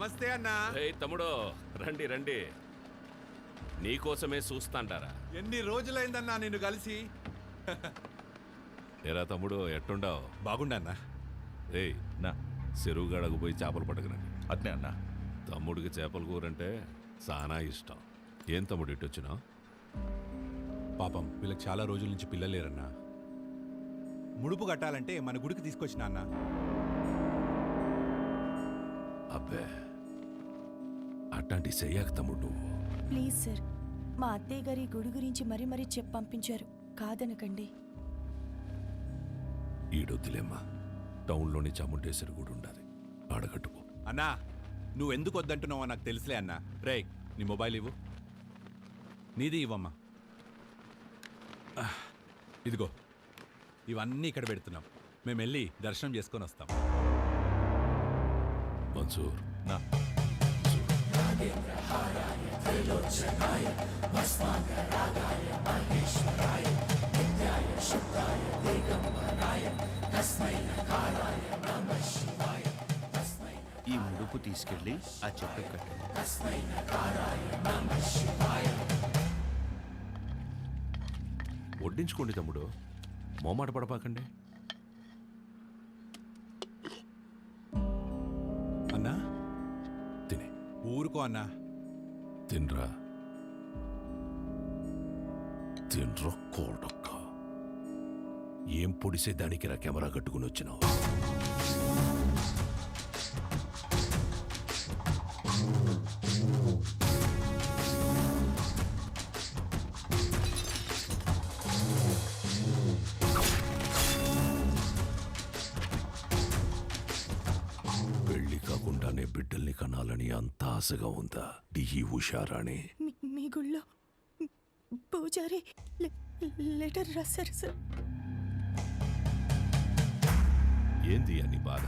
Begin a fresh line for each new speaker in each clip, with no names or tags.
నమస్తే అన్నా.
తమ్ముడు రండి రండి, నీకోసమే చూస్తాంటారా.
ఎన్ని రోజులైందన్నా నిన్ను కలిసి.
ఏరా తమ్ముడు ఎట్టుండావు?
బాగుండన్నా.
ఏయ్ నా చెరువు గడకు పోయి చేపలు పట్టకరండి.
అట్నే అన్నా.
తమ్ముడికి చేపల కూరంటే చాలా ఇష్టం. ఏం తమ్ముడు ఇటు వచ్చినావు?
పాపం వీళ్ళకి చాలా రోజుల నుంచి పిల్లలేరన్నా. ముడుపు కట్టాలంటే మన గుడికి తీసుకొచ్చినా అన్నా.
అబ్బే అట్లాంటి చెయ్యాక తమ్ముడు నువ్వు.
ప్లీజ్ సార్, మా అత్తయ్య గారి గుడి గురించి మరీ మరీ చెప్పి పంపించారు, కాదనకండి.
ఈడొద్దులేమ్మా, టౌన్లోని చాముండేశ్వరి గుడి ఉండాలి, ఆడగట్టుకో.
అన్నా నువ్వెందుకు వద్దంటున్నావో నాకు తెలుసులే అన్నా. రే నీ మొబైల్ ఇవ్వు. నీది ఇవ్వమ్మా. ఇదిగో ఇవన్నీ ఇక్కడ పెడుతున్నాం. మేము వెళ్ళి దర్శనం చేసుకొని వస్తాం.
మన్సూర్
నా
ఈ ముడుపు తీసుకెళ్ళి ఆ చెట్టు కట్టు.
వడ్డించుకోండి తమ్ముడు, మోమాట పడపాకండి.
అన్నా
తినే.
ఊరుకో అన్నా.
తినరా తినరా కోడక్క. ఏం పొడిసే దానికి రా కెమెరా కట్టుకుని వచ్చినావు? పెళ్లి కాకుండానే బిడ్డల్ని కనాలని అంత ఆశగా ఉందా ఈ ఉషారాణి?
మీ గుళ్ళో పూజారి లెటర్ రాశారు సార్.
ఏంది అని బాధ?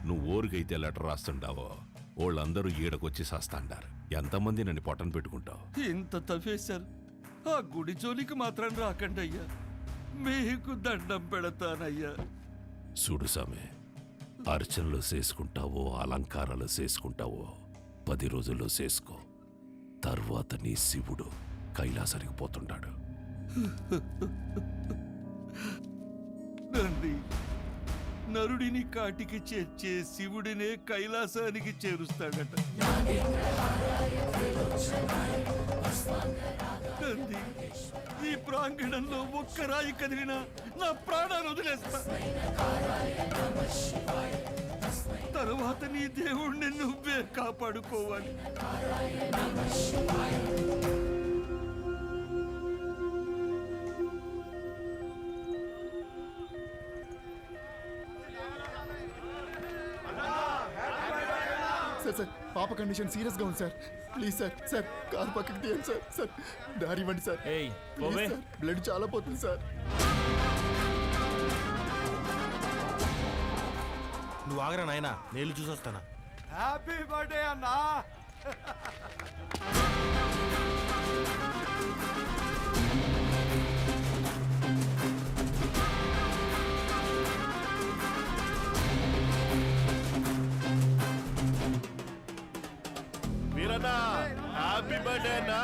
నువ్వు ఊరికైతే లెటర్ రాస్తుండావో వాళ్ళందరూ ఈడకొచ్చి సాస్తాండారు. ఎంతమంది నన్ను పొట్టను పెట్టుకుంటావు?
ఇంత తవ్వేశారు, ఆ గుడి జోలికి మాత్రం రాకండి అయ్యా, మీకు దండం పెడతానయ్యా.
చూడు సామె, అర్చనలు చేసుకుంటావో అలంకారాలు చేసుకుంటావో 10 రోజుల్లో చేసుకో. తర్వాత నీ శివుడు కైలాసానికి పోతుంటాడు.
నంది నరుడిని కాటికి చేర్చే శివుడినే కైలాసానికి చేరుస్తాడట. నంది, ఈ ప్రాంగణంలో ఒక్క రాయి కదిలినా నా ప్రాణాలు వదిలేస్తా. తరువాత నీ దేవుణ్ణి నువ్వే కాపాడుకోవాలి.
సార్ పాప కండిషన్ సీరియస్ గా ఉంది సార్. ప్లీజ్ సార్ కారు పక్కకి తీయండి సార్. దారి ఇవ్వండి సార్. బ్లడ్ చాలా పోతుంది సార్.
నువ్వు ఆగరా నాయనా, నేను చూసొస్తానా.
హ్యాపీ బర్త్డే అన్నా.
వీరన్నా హ్యాపీ బర్త్డే అన్నా.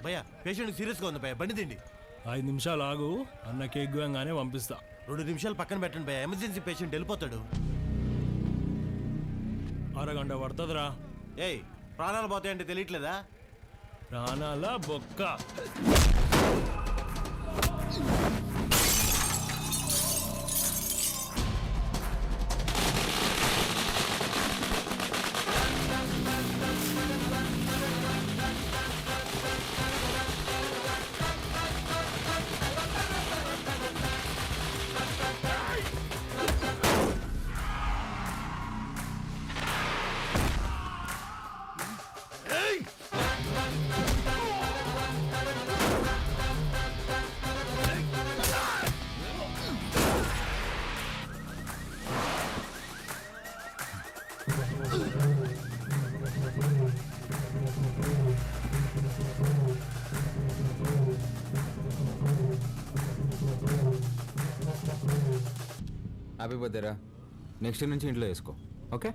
భయ్యా పేషెంట్ సీరియస్ గా ఉంది భయ్యా, బండి తిండి.
5 నిమిషాలు ఆగు, అన్న కేక్ గోయంగానే పంపిస్తా.
2 నిమిషాలు పక్కన పెట్టండి భయ్యా, ఎమర్జెన్సీ పేషెంట్ వెళ్ళిపోతాడు.
అరగంట పడుతుందిరా.
ఏయ్ ప్రాణాలు పోతాయంటే తెలియట్లేదా?
ప్రాణాల బొక్క.
హ్యాపీ బర్త్డేరా. నెక్స్ట్ నుంచి ఇంట్లో వేసుకో, ఓకే?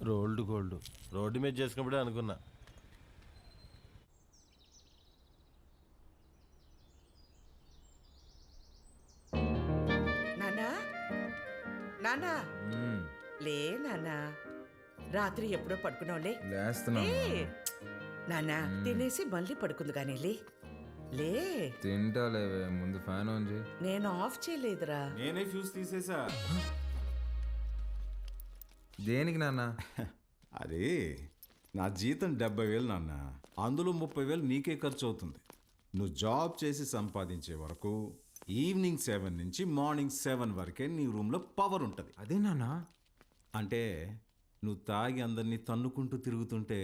రోల్డ్ గోల్డ్ రోడ్డు మీద చేసుకున్నప్పుడే అనుకున్నా.
నానా నానా లే నానా, రాత్రి ఎప్పుడో పడుకున్నావులే.
లేస్తున్నా.
నానా తినేసి మళ్ళీ పడుకుంది కానీ లే లే.
తింటాలేవే, ముందు ఫ్యాన్ ఆన్ చేయి.
నేను ఆఫ్ చేయలేదురా.
నేనే ఫ్యూజ్ తీసేసా.
దేనికి నాన్న?
అరే నా జీతం 70,000 నాన్న, అందులో 30,000 నీకే ఖర్చు అవుతుంది. నువ్వు జాబ్ చేసి సంపాదించే వరకు ఈవినింగ్ 7 నుంచి మార్నింగ్ 7 వరకే నీ రూమ్లో పవర్ ఉంటుంది.
అదే నాన్న.
అంటే నువ్వు తాగి అందరినీ తన్నుకుంటూ తిరుగుతుంటే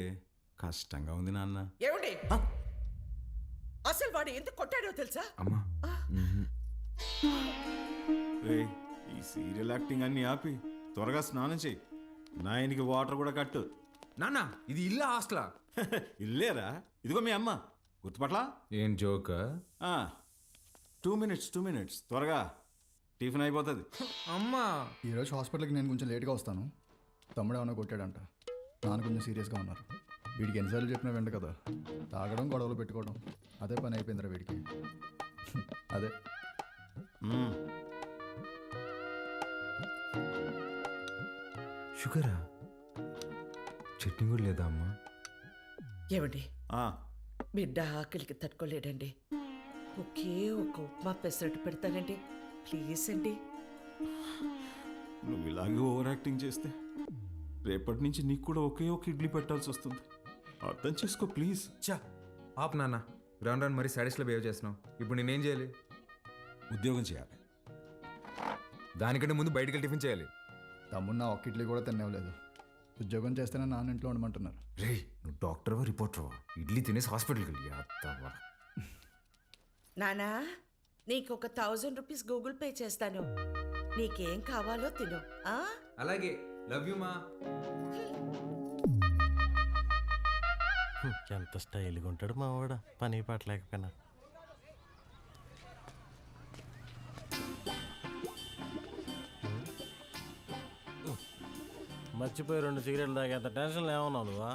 కష్టంగా ఉంది నాన్న.
ఏమండి అసలు వాడు ఎందుకు కొట్టాడో తెలుసా?
అమ్మా.
రే ఈ సీరియల్ యాక్టింగ్ అన్ని ఆపి త్వరగా స్నానం చేయి. నాయనికి వాటర్ కూడా కట్టు.
నాన్న ఇది ఇల్లు హాస్టలా?
ఇల్లేరా, ఇదిగో మీ అమ్మ గుర్తుపట్లా?
ఏం జోక్?
2 minutes త్వరగా టిఫిన్ అయిపోతుంది.
అమ్మా.
ఈరోజు హాస్పిటల్కి నేను కొంచెం లేట్గా వస్తాను. తమ్ముడు ఏమైనా కొట్టాడంట. నాన్న కొంచెం సీరియస్గా ఉన్నారు. వీడికి ఎన్నిసార్లు చెప్పినా వెంట కదా, తాగడం గొడవలు పెట్టుకోవడం అదే పని అయిపోయిందిరా వీడికి. అదే
షుగరా? చట్నీ కూడా లేదా అమ్మా?
ఏమండి
ఆ,
బిడ్డ ఆకలికి తట్టుకోలేడండి. ఒకే ఒక ఉప్మా పెసరట్టు పెడతానండి, ప్లీజ్ అండి.
నువ్వు ఇలాగే ఓవర్ యాక్టింగ్ చేస్తే రేపటి నుంచి నీకు కూడా ఒకే ఒక ఇడ్లీ పెట్టాల్సి వస్తుంది. అర్థం చేసుకో ప్లీజ్.
చా ఆప్ నాన్న, రాను రాను మరీ సాడీస్లో బిహేవ్ చేస్తున్నావు. ఇప్పుడు నేనేం చేయాలి?
ఉద్యోగం చేయాలి.
దానికంటే ముందు బయటికి వెళ్ళి టిఫిన్ చేయాలి.
తమ్ముడు నా ఒక్క ఇడ్లీ కూడా తినేవలేదు. ఉద్యోగం చేస్తేనే నాన్న ఇంట్లో ఉండమంటున్నారు.
రే నువ్వు డాక్టర్వా రిపోర్టర్వా? ఇడ్లీ తినేసి హాస్పిటల్కి వెళ్ళి అత్తవా.
నానా నీకు ఒక 1000 రూపీస్ గూగుల్ పే చేస్తాను, నీకేం కావాలో తిను.
అలాగే, లవ్ యూ మా.
ఎంత స్టైల్గా ఉంటాడు మా వాడ, పని పాట లేకపోయినా. మర్చిపోయి 2 సిగరెట్లు తాగేంత టెన్షన్లో ఏమన్నావు నువ్వా?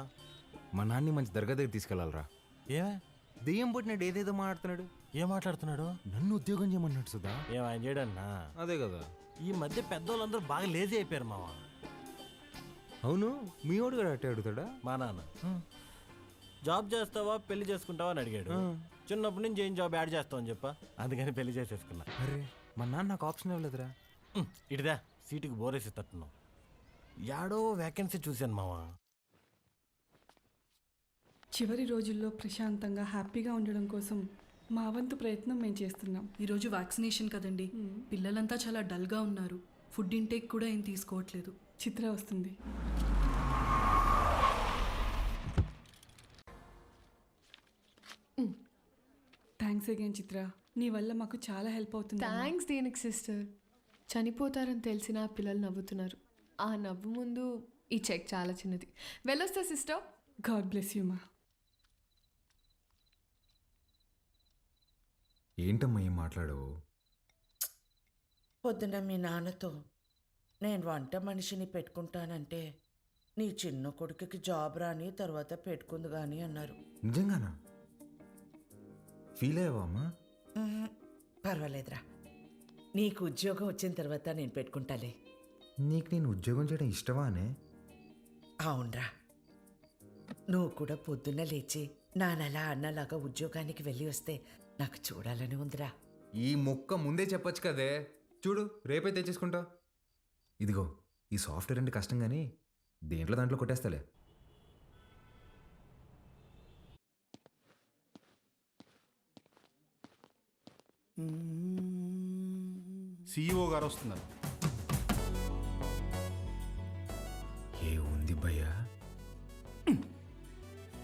మా నాన్ని మంచి దర్గా దగ్గర తీసుకెళ్లాలరా.
ఏమే
దెయ్యం పుట్టినాడు, ఏదేదో మాట్లాడుతున్నాడు.
ఏం మాట్లాడుతున్నాడు?
నన్ను ఉద్యోగం చేయమన్నాడు సుధా.
ఏం ఆయన చేయడన్నా?
అదే కదా.
ఈ మధ్య పెద్దోళ్ళందరూ బాగా లేజీ అయిపోయారు మావా.
అవును, మీ వాడు కూడా అట్టే అడుగుతాడా?
మా నాన్న జాబ్ చేస్తావా పెళ్లి చేసుకుంటావా అని అడిగాడు. చిన్నప్పటి నుంచి ఏం జాబ్ యాడ్ చేస్తావు అని చెప్పా, అందుకని పెళ్లి చేసేసుకున్నా.
అరే మా నాన్న నాకు ఆప్షన్ ఇవ్వలేదురా.
ఇటుదా సీటుకి బోరేసి తట్టున్నావు. యాడో వ్యాకెన్సీ చూశాను మావా.
చివరి రోజుల్లో ప్రశాంతంగా హ్యాపీగా ఉండడం కోసం మా వంతు ప్రయత్నం మేము చేస్తున్నాం.
ఈరోజు వ్యాక్సినేషన్ కదండి, పిల్లలంతా చాలా డల్గా ఉన్నారు. ఫుడ్ ఇంటేక్ కూడా ఏం తీసుకోవట్లేదు.
చిత్ర వస్తుంది. థ్యాంక్స్ అగైన్ చిత్ర, నీ వల్ల మాకు చాలా హెల్ప్ అవుతుంది.
థ్యాంక్స్ దేనికి సిస్టర్. చనిపోతారని తెలిసిన పిల్లలు నవ్వుతున్నారు. ఆ నవ్వు ముందు ఈ చెక్ చాలా చిన్నది. వెళ్ళొస్తా సిస్టర్.
గాడ్ బ్లెస్ యూ మా.
ఏంటమ్మా ఏం మాట్లాడవు?
పొద్దున మీ నాన్నతో నేను వంట మనిషిని పెట్టుకుంటానంటే నీ చిన్న కొడుకుకి జాబ్ రాని తర్వాత పెట్టుకుంది కానీ అన్నారు.
నిజంగానా? ఫీల్ అయ్యావా అమ్మా?
పర్వాలేదురా, నీకు ఉద్యోగం వచ్చిన తర్వాత నేను పెట్టుకుంటాలే.
నీకు నేను ఉద్యోగం చేయడం ఇష్టమా అనే?
అవునరా, నువ్వు కూడా పొద్దున్న లేచి నానలా అన్నలాగా ఉద్యోగానికి వెళ్ళి వస్తే నాకు చూడాలని ఉందిరా.
ఈ మొక్క ముందే చెప్పొచ్చు కదే. చూడు రేపే తెచ్చేసుకుంటా. ఇదిగో ఈ సాఫ్ట్వేర్ అంటే కష్టం కానీ దేంట్లో దాంట్లో కొట్టేస్తాలే.
CEO గారు వస్తున్నారు.
ఏ ఉంది భయ్యా?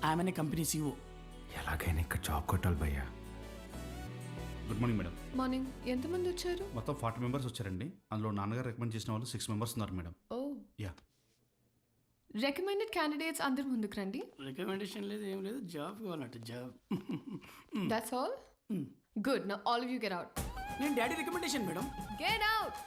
ఆమెనే కంపెనీ CEO.
ఎలాగైనా ఇక్కడ జాబ్ కొట్టాలి భయ్యా.
Good morning madam.
మార్నింగ్. ఎంతమంది వచ్చారు?
మొత్తం 40 మెంబర్స్ వచ్చారండి. అందులో నాన్నగారు రికమెండ్ చేసిన వాళ్ళు 6 మెంబర్స్ ఉన్నారు madam.
Oh
yeah.
Recommended candidates అందరు ముందుకు రండి.
రికమెండేషన్ లేదు, ఏం లేదు, జాబ్ కావాలంటే job.
That's all. Good. Now all of you get out.
నేను daddy recommendation madam.
Get out.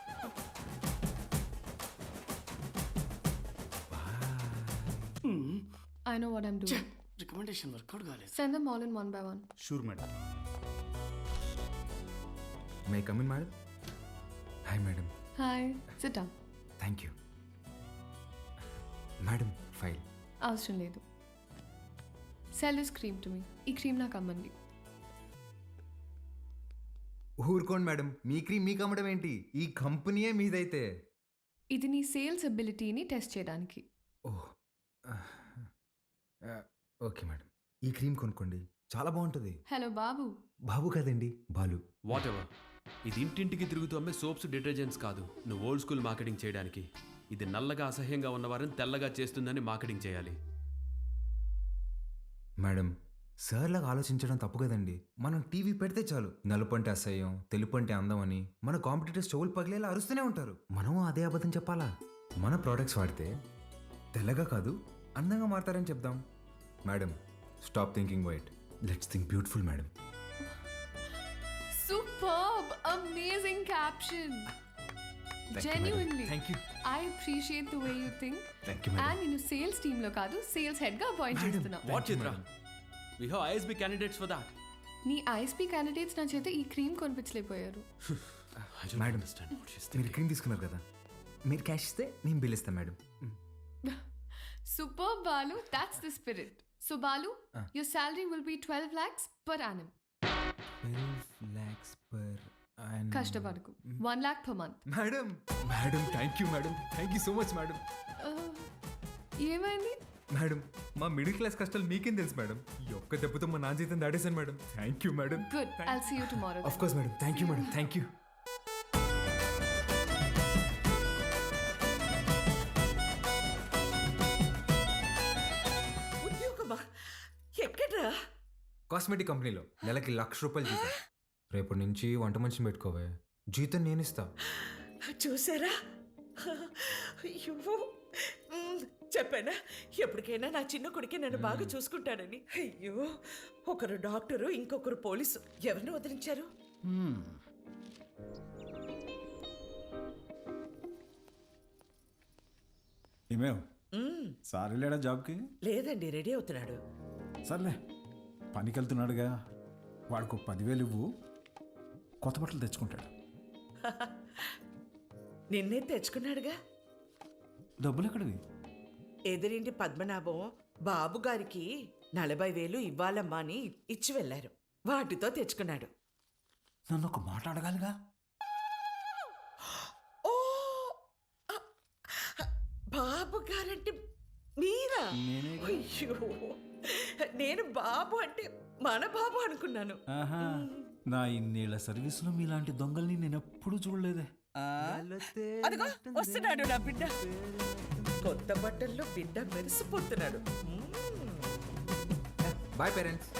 I know what I'm doing.
Recommendation work out కాలేదు.
Send them all in one by one.
Sure madam.
May come in madam. Hi madam.
Hi. Sit down.
Thank you madam. File
అవసరం లేదు. Sell this cream to me. ఈ cream నాకు అమ్మండి.
ఊరుకోండి madam, మీ cream మీకు అమ్మడం ఏంటి? ఈ కంపెనీయే మీదైతే.
ఇది నీ సేల్స్ అబిలిటీని టెస్ట్ చేయడానికి.
ఓహ్ ఓకే మేడం, ఈ క్రీమ్ కొనుక్కోండి, చాలా బాగుంటుంది.
హలో బాబు.
బాబు కాదండి, బాలు.
What ever. ఇది ఇంటింటికి తిరుగుతూ అమ్మే సోప్స్ డిటర్జెంట్స్ కాదు, నువ్వు ఓల్డ్ స్కూల్ మార్కెటింగ్ చేయడానికి. ఇది నల్లగా అసహ్యంగా ఉన్నవారిని తెల్లగా చేస్తుందని మార్కెటింగ్ చేయాలి.
మేడం, సార్లాగా ఆలోచించడం తప్పు కదండి. మనం టీవీ పెడితే చాలు, నలుపు అంటే అసహ్యం, తెలుపు అంటే అందం అని మన కాంపిటీటర్స్ చెవులు పగిలేలా అరుస్తూనే ఉంటారు. మనం అదే అబద్ధం చెప్పాలా? మన ప్రోడక్ట్స్ వాడితే తెల్లగా కాదు అందంగా మారతారని చెప్దాం. Madam, stop thinking white, let's think beautiful madam.
Superb, amazing caption. Genuinely.
Thank you.
I appreciate the way you think.
Thank you madam.
And నేను సేల్స్ టీమ్ లో కాదు, సేల్స్ హెడ్ గా అపాయింట్ చేస్తున్నా.
What Chitra, we have ISB candidates for that.
నీ ISB candidates నా చేత ఈ cream కొనిపించలేకపోయారు.
మేడం, మీరు క్రీమ్ తీసుకున్నారు కదా, మీరు క్యాష్ ఇస్తే నేను బిల్ ఇస్తాను madam.
Superb, Balu. That's the spirit. So Balu, your salary will be 12 lakhs per annum.
12 lakhs per annum.
కష్టపడకు. 1 lakh per month.
Madam, madam thank you madam, thank you so much madam.
ఏమైంది?
Madam, మా middle class కష్టాలు మీకేం తెలుసు madam. ఈ ఒక్క దెబ్బతో మా నాన్న జీతం దాడేశాను madam. Thank you madam.
Good. I'll see you tomorrow.
Of course madam. Thank you madam. Thank you.
ఉద్యోగమా? ఎక్కడ్రా?
కాస్మెటిక్ కంపెనీలో నెలకి ₹1,00,000 జీతం. రేపటి నుంచి వంట మనిషిని పెట్టుకోవే, జీతం నేను ఇస్తా.
చూసారా? అయ్యో, చెప్పానా ఎప్పటికైనా నా చిన్న కొడుకే నన్ను బాగా చూసుకుంటాడని. అయ్యో, ఒకరు డాక్టరు, ఇంకొకరు పోలీసు, ఎవరిని వదిలించారు?
ఏమేవ్ సార్ వెళ్ళాడా జాబ్కి?
లేదండి, రెడీ అవుతున్నాడు.
సర్లే, పనికి వెళ్తున్నాడుగా, వాడికి 10,000 ఇవ్వు, కొత్త బట్టలు తెచ్చుకుంటాడు.
నిన్నే తెచ్చుకున్నాడుగా.
డబ్బులు ఎక్కడివి?
ఎదురింటి పద్మనాభం బాబు గారికి 40,000 ఇవ్వాలమ్మా అని ఇచ్చి వెళ్ళారు, వాటితో తెచ్చుకున్నాడు.
నన్ను ఒక మాట అడగాలిగా.
ఓ, బాబు గారంటే మీరా? అయ్యో, నేను బాబు అంటే మన బాబు అనుకున్నాను.
నా ఇన్నేళ్ల సర్వీసులో మీలాంటి దొంగల్ని నేను ఎప్పుడూ చూడలేదే.
అదిగో వస్తున్నాడు నా బిడ్డ, కొత్త బట్టల్లో బిడ్డ మెరిసిపోతున్నాడు.
Boy parents.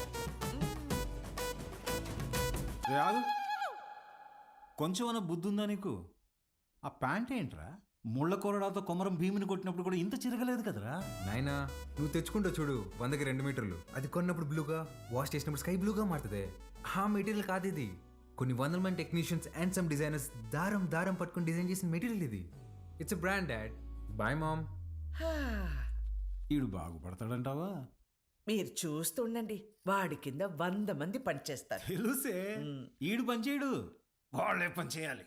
కొంచెం అన్న బుద్ధి ఉందా నీకు? ఆ ప్యాంట్ ఏంట్రా, ముళ్ళ కొరడాతో కొమరం భీమిని కొట్టినప్పుడు కూడా ఇంత చిరగలేదు కదరా.
నాయనా, నువ్వు తెచ్చుకుంటావు చూడు, 100కి 2 మీటర్లు. అది కొన్నప్పుడు బ్లూగా, వాష్ చేసినప్పుడు స్కై బ్లూగా మారుతుంది. ఆ మెటీరియల్ కాదు ఇది. కొన్ని 100 మంది టెక్నీషియన్స్ అండ్ సమ్ డిజైనర్స్ దారం దారం పట్టుకుని డిజైన్ చేసిన మెటీరియల్ ఇది. It's a brand dad. Bye mom.
ఈడు బాగుపడతాడంటావా?
మీరు చూస్తుండండి, వాడి కింద 100 మంది పనిచేస్తారు.
తెలుసే, ఈడు పనిచేయడు, వాళ్ళే పని చేయాలి.